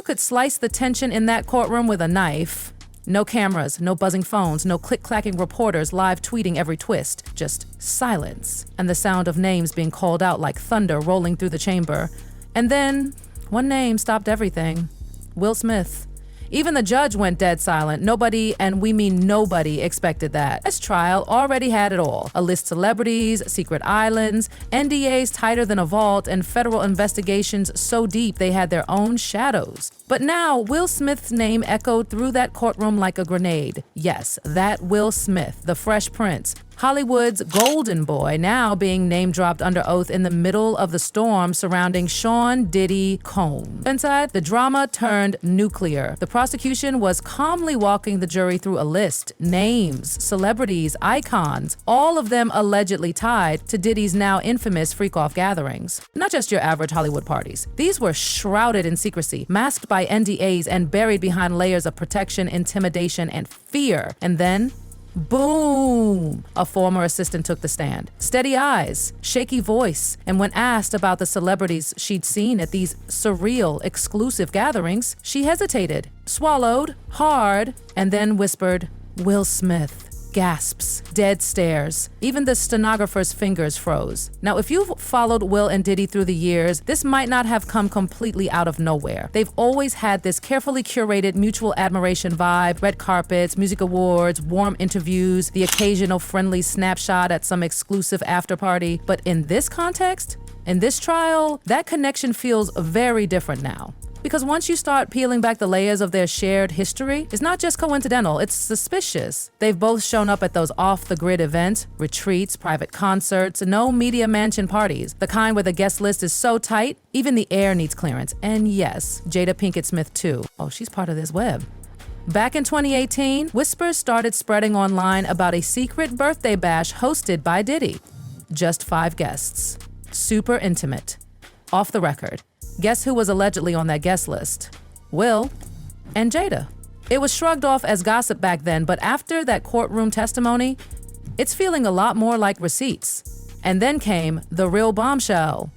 could slice the tension in that courtroom with a knife. No cameras, no buzzing phones, no click-clacking reporters live tweeting every twist. Just silence, and the sound of names being called out like thunder rolling through the chamber. And then, one name stopped everything. Will Smith. Even the judge went dead silent. Nobody, and we mean nobody, expected that. This trial already had it all. A-list celebrities, secret islands, NDAs tighter than a vault, and federal investigations so deep they had their own shadows. But now, Will Smith's name echoed through that courtroom like a grenade. Yes, that Will Smith, the Fresh Prince, Hollywood's golden boy, now being name-dropped under oath in the middle of the storm surrounding Sean Diddy Combs. Inside, the drama turned nuclear. The prosecution was calmly walking the jury through a list. Names, celebrities, icons, all of them allegedly tied to Diddy's now infamous freak-off gatherings. Not just your average Hollywood parties. These were shrouded in secrecy, masked by NDAs, and buried behind layers of protection, intimidation, and fear. And then, boom! A former assistant took the stand. Steady eyes, shaky voice, and when asked about the celebrities she'd seen at these surreal, exclusive gatherings, she hesitated, swallowed hard, and then whispered, "Will Smith." Gasps, dead stares. Even the stenographer's fingers froze. Now, if you've followed Will and Diddy through the years, this might not have come completely out of nowhere. They've always had this carefully curated mutual admiration vibe, red carpets, music awards, warm interviews, the occasional friendly snapshot at some exclusive after party. But in this context, in this trial, that connection feels very different now. Because once you start peeling back the layers of their shared history, it's not just coincidental, it's suspicious. They've both shown up at those off-the-grid events, retreats, private concerts, no media mansion parties, the kind where the guest list is so tight, even the air needs clearance. And yes, Jada Pinkett Smith too. Oh, she's part of this web. Back in 2018, whispers started spreading online about a secret birthday bash hosted by Diddy. Just 5 guests. Super intimate. Off the record. Guess who was allegedly on that guest list? Will and Jada. It was shrugged off as gossip back then, but after that courtroom testimony, it's feeling a lot more like receipts. And then came the real bombshell.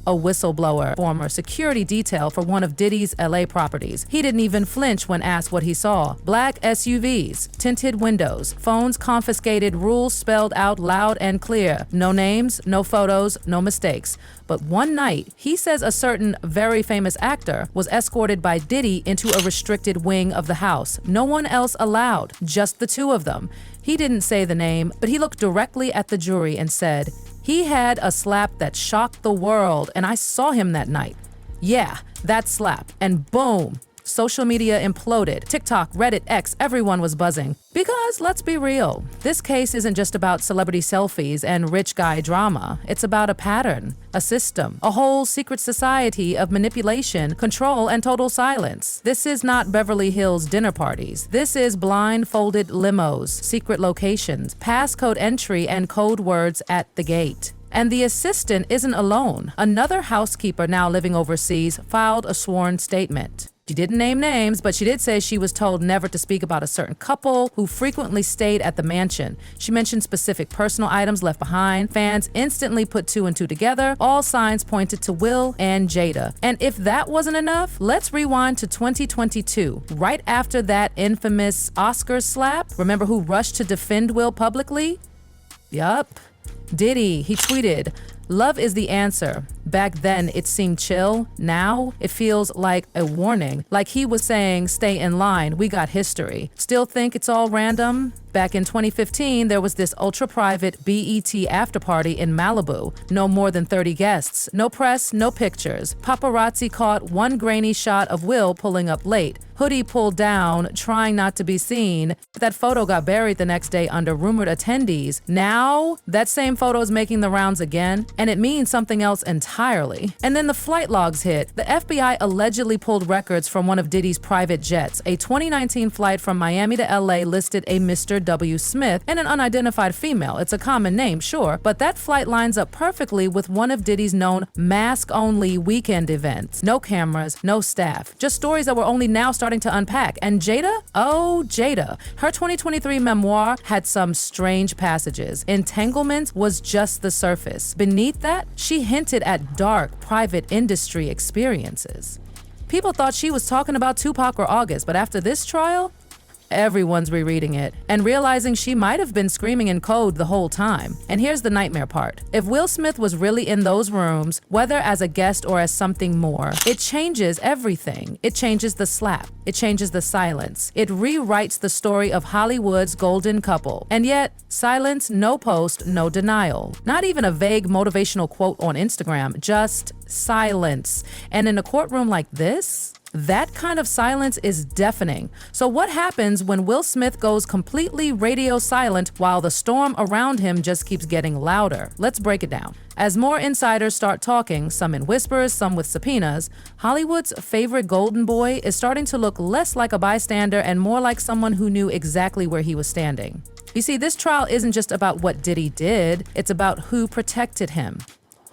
A whistleblower, former security detail for one of Diddy's LA properties. He didn't even flinch when asked what he saw. Black SUVs, tinted windows, phones confiscated, rules spelled out loud and clear. No names, no photos, no mistakes. But one night, he says a certain very famous actor was escorted by Diddy into a restricted wing of the house. No one else allowed, just the two of them. He didn't say the name, but he looked directly at the jury and said, "He had a slap that shocked the world, and I saw him that night." Yeah, that slap. And boom, social media imploded. TikTok, Reddit, X, everyone was buzzing. Because let's be real, this case isn't just about celebrity selfies and rich guy drama. It's about a pattern, a system, a whole secret society of manipulation, control, and total silence. This is not Beverly Hills dinner parties. This is blindfolded limos, secret locations, passcode entry, and code words at the gate. And the assistant isn't alone. Another housekeeper now living overseas filed a sworn statement. She didn't name names, but she did say she was told never to speak about a certain couple who frequently stayed at the mansion. She mentioned specific personal items left behind. Fans instantly put 2 and 2 together. All signs pointed to Will and Jada. And if that wasn't enough, let's rewind to 2022. Right after that infamous Oscar slap, remember who rushed to defend Will publicly? Yup. Diddy. He tweeted, "Love is the answer. Back then, it seemed chill. Now, it feels like a warning. Like he was saying, stay in line. We got history. Still think it's all random?" Back in 2015, there was this ultra-private BET after-party in Malibu. No more than 30 guests. No press, no pictures. Paparazzi caught one grainy shot of Will pulling up late. Hoodie pulled down, trying not to be seen. That photo got buried the next day under rumored attendees. Now, that same photo is making the rounds again, and it means something else entirely. And then the flight logs hit. The FBI allegedly pulled records from one of Diddy's private jets. A 2019 flight from Miami to LA listed a Mr. W. Smith and an unidentified female. It's a common name, sure, but that flight lines up perfectly with one of Diddy's known mask-only weekend events. No cameras, no staff, just stories that were only now starting to unpack. And Jada? Oh, Jada. Her 2023 memoir had some strange passages. Entanglement was just the surface. Beneath that, she hinted at dark, private industry experiences. People thought she was talking about Tupac or August, but after this trial, everyone's rereading it and realizing she might have been screaming in code the whole time. And here's the nightmare part. If Will Smith was really in those rooms, whether as a guest or as something more, it changes everything. It changes the slap. It changes the silence. It rewrites the story of Hollywood's golden couple. And yet, silence, no post, no denial. Not even a vague motivational quote on Instagram, just silence. And in a courtroom like this, that kind of silence is deafening. So what happens when Will Smith goes completely radio silent while the storm around him just keeps getting louder? Let's break it down. As more insiders start talking, some in whispers, some with subpoenas, Hollywood's favorite golden boy is starting to look less like a bystander and more like someone who knew exactly where he was standing. You see, this trial isn't just about what Diddy did, it's about who protected him,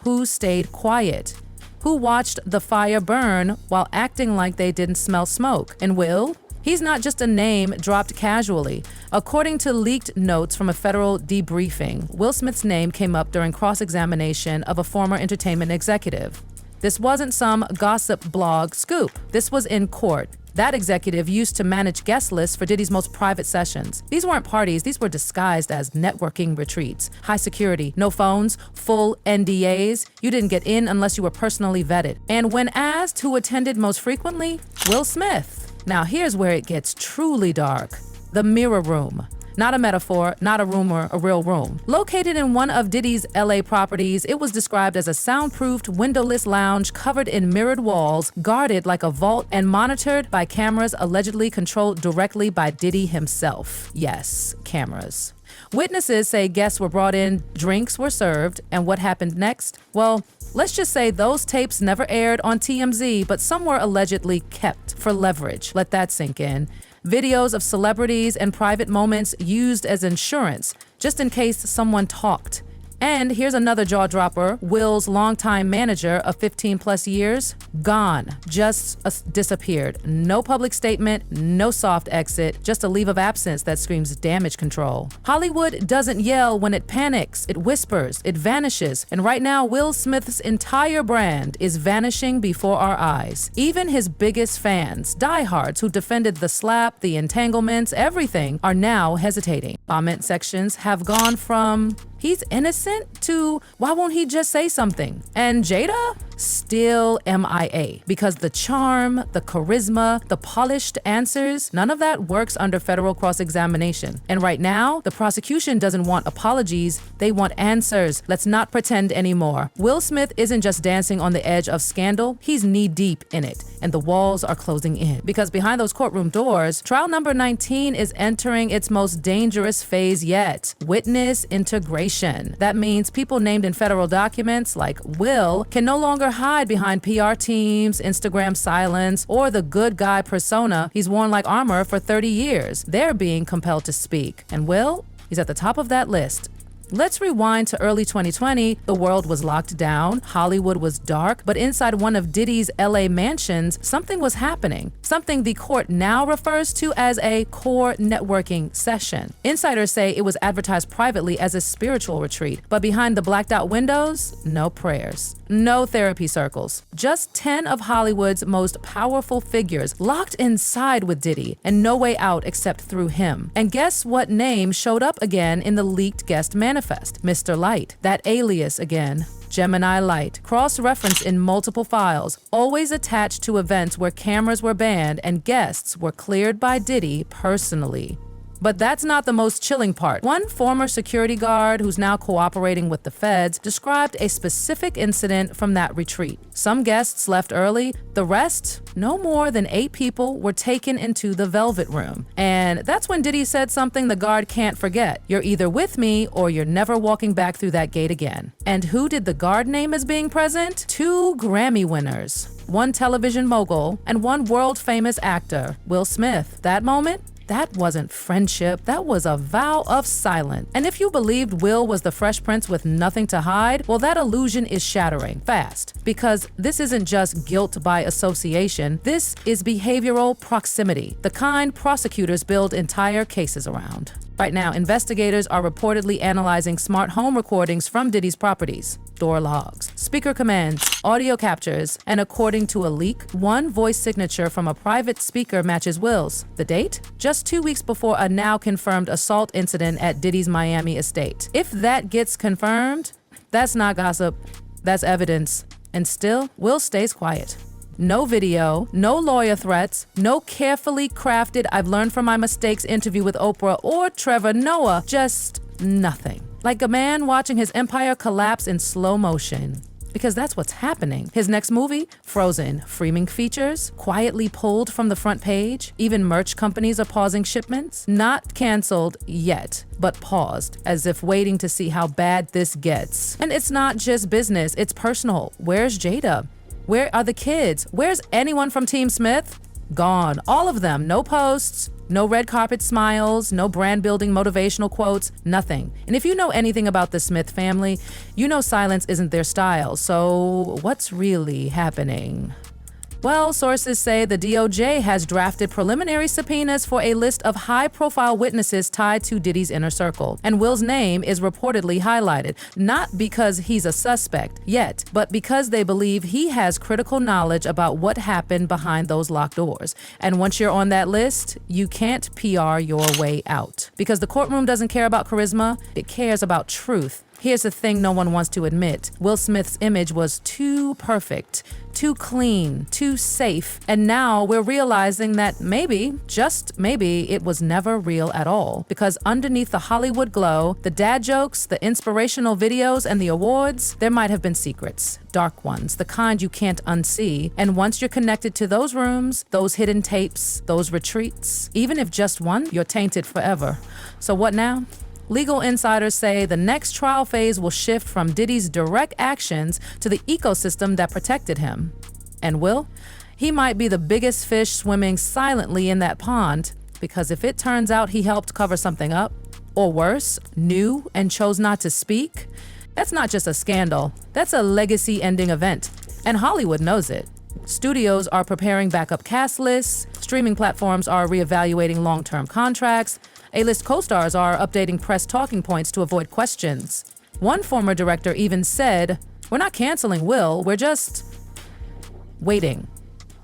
who stayed quiet, who watched the fire burn while acting like they didn't smell smoke. And Will? He's not just a name dropped casually. According to leaked notes from a federal debriefing, Will Smith's name came up during cross-examination of a former entertainment executive. This wasn't some gossip blog scoop. This was in court. That executive used to manage guest lists for Diddy's most private sessions. These weren't parties, these were disguised as networking retreats. High security, no phones, full NDAs. You didn't get in unless you were personally vetted. And when asked who attended most frequently, Will Smith. Now here's where it gets truly dark. The mirror room. Not a metaphor, not a rumor, a real room. Located in one of Diddy's LA properties, it was described as a soundproofed, windowless lounge covered in mirrored walls, guarded like a vault, and monitored by cameras allegedly controlled directly by Diddy himself. Yes, cameras. Witnesses say guests were brought in, drinks were served, and what happened next? Well, let's just say those tapes never aired on TMZ, but some were allegedly kept for leverage. Let that sink in. Videos of celebrities and private moments used as insurance, just in case someone talked. And here's another jaw-dropper. Will's longtime manager of 15 plus years, gone, just disappeared. No public statement, no soft exit, just a leave of absence that screams damage control. Hollywood doesn't yell when it panics, it whispers, it vanishes. And right now, Will Smith's entire brand is vanishing before our eyes. Even his biggest fans, diehards who defended the slap, the entanglements, everything, are now hesitating. Comment sections have gone from he's innocent to why won't he just say something? And Jada? Still MIA. Because the charm, the charisma, the polished answers, none of that works under federal cross-examination. And right now, the prosecution doesn't want apologies, they want answers. Let's not pretend anymore. Will Smith isn't just dancing on the edge of scandal, he's knee-deep in it. And the walls are closing in. Because behind those courtroom doors, trial number 19 is entering its most dangerous phase yet. Witness integration. That means people named in federal documents like Will can no longer hide behind PR teams, Instagram silence, or the good guy persona he's worn like armor for 30 years. They're being compelled to speak. And Will, he's at the top of that list. Let's rewind to early 2020. The world was locked down, Hollywood was dark, but inside one of Diddy's LA mansions, something was happening. Something the court now refers to as a core networking session. Insiders say it was advertised privately as a spiritual retreat, but behind the blacked out windows, no prayers, no therapy circles. Just 10 of Hollywood's most powerful figures locked inside with Diddy and no way out except through him. And guess what name showed up again in the leaked guest manifest? Mr. Light. That alias again. Gemini Light, cross-referenced in multiple files, always attached to events where cameras were banned and guests were cleared by Diddy personally. But that's not the most chilling part. One former security guard who's now cooperating with the feds described a specific incident from that retreat. Some guests left early, the rest, no more than 8 people, were taken into the Velvet Room. And that's when Diddy said something the guard can't forget. You're either with me or you're never walking back through that gate again. And who did the guard name as being present? 2 Grammy winners, 1 television mogul, and 1 world-famous actor, Will Smith. That moment? That wasn't friendship, that was a vow of silence. And if you believed Will was the Fresh Prince with nothing to hide, well, that illusion is shattering fast. Because this isn't just guilt by association, this is behavioral proximity, the kind prosecutors build entire cases around. Right now, investigators are reportedly analyzing smart home recordings from Diddy's properties, door logs, speaker commands, audio captures, and according to a leak, one voice signature from a private speaker matches Will's. The date? Just 2 weeks before a now confirmed assault incident at Diddy's Miami estate. If that gets confirmed, that's not gossip, that's evidence. And still, Will stays quiet. No video, no lawyer threats, no carefully crafted "I've learned from my mistakes" interview with Oprah or Trevor Noah, just nothing. Like a man watching his empire collapse in slow motion. Because that's what's happening. His next movie, Frozen, streaming features, quietly pulled from the front page. Even merch companies are pausing shipments. Not canceled yet, but paused, as if waiting to see how bad this gets. And it's not just business, it's personal. Where's Jada? Where are the kids? Where's anyone from Team Smith? Gone. All of them. No posts, no red carpet smiles, no brand building motivational quotes, nothing. And if you know anything about the Smith family, you know silence isn't their style. So what's really happening? Well, sources say the DOJ has drafted preliminary subpoenas for a list of high-profile witnesses tied to Diddy's inner circle. And Will's name is reportedly highlighted, not because he's a suspect yet, but because they believe he has critical knowledge about what happened behind those locked doors. And once you're on that list, you can't PR your way out. Because the courtroom doesn't care about charisma, it cares about truth. Here's the thing no one wants to admit. Will Smith's image was too perfect, too clean, too safe. And now we're realizing that maybe, just maybe, it was never real at all. Because underneath the Hollywood glow, the dad jokes, the inspirational videos, and the awards, there might have been secrets. Dark ones, the kind you can't unsee. And once you're connected to those rooms, those hidden tapes, those retreats, even if just one, you're tainted forever. So what now? Legal insiders say the next trial phase will shift from Diddy's direct actions to the ecosystem that protected him. And Will? He might be the biggest fish swimming silently in that pond, because if it turns out he helped cover something up, or worse, knew and chose not to speak, that's not just a scandal, that's a legacy-ending event. And Hollywood knows it. Studios are preparing backup cast lists, streaming platforms are reevaluating long-term contracts, A-list co-stars are updating press talking points to avoid questions. One former director even said, "We're not canceling Will, we're just waiting."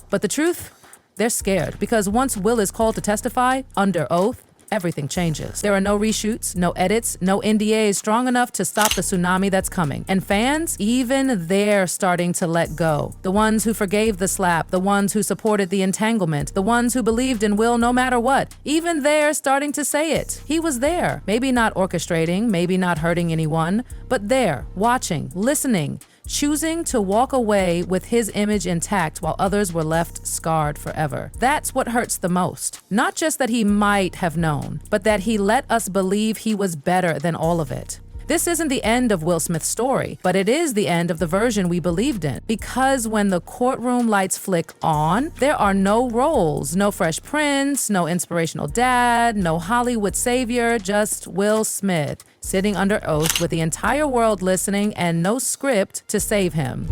But the truth? They're scared because once Will is called to testify under oath, everything changes. There are no reshoots, no edits, no NDAs strong enough to stop the tsunami that's coming. And fans, even they're starting to let go. The ones who forgave the slap, the ones who supported the entanglement, the ones who believed in Will no matter what, even they're starting to say it. He was there, maybe not orchestrating, maybe not hurting anyone, but there, watching, listening, choosing to walk away with his image intact while others were left scarred forever. That's what hurts the most. Not just that he might have known, but that he let us believe he was better than all of it. This isn't the end of Will Smith's story, but it is the end of the version we believed in. Because when the courtroom lights flick on, there are no roles, no Fresh Prince, no inspirational dad, no Hollywood savior, just Will Smith, sitting under oath with the entire world listening and no script to save him.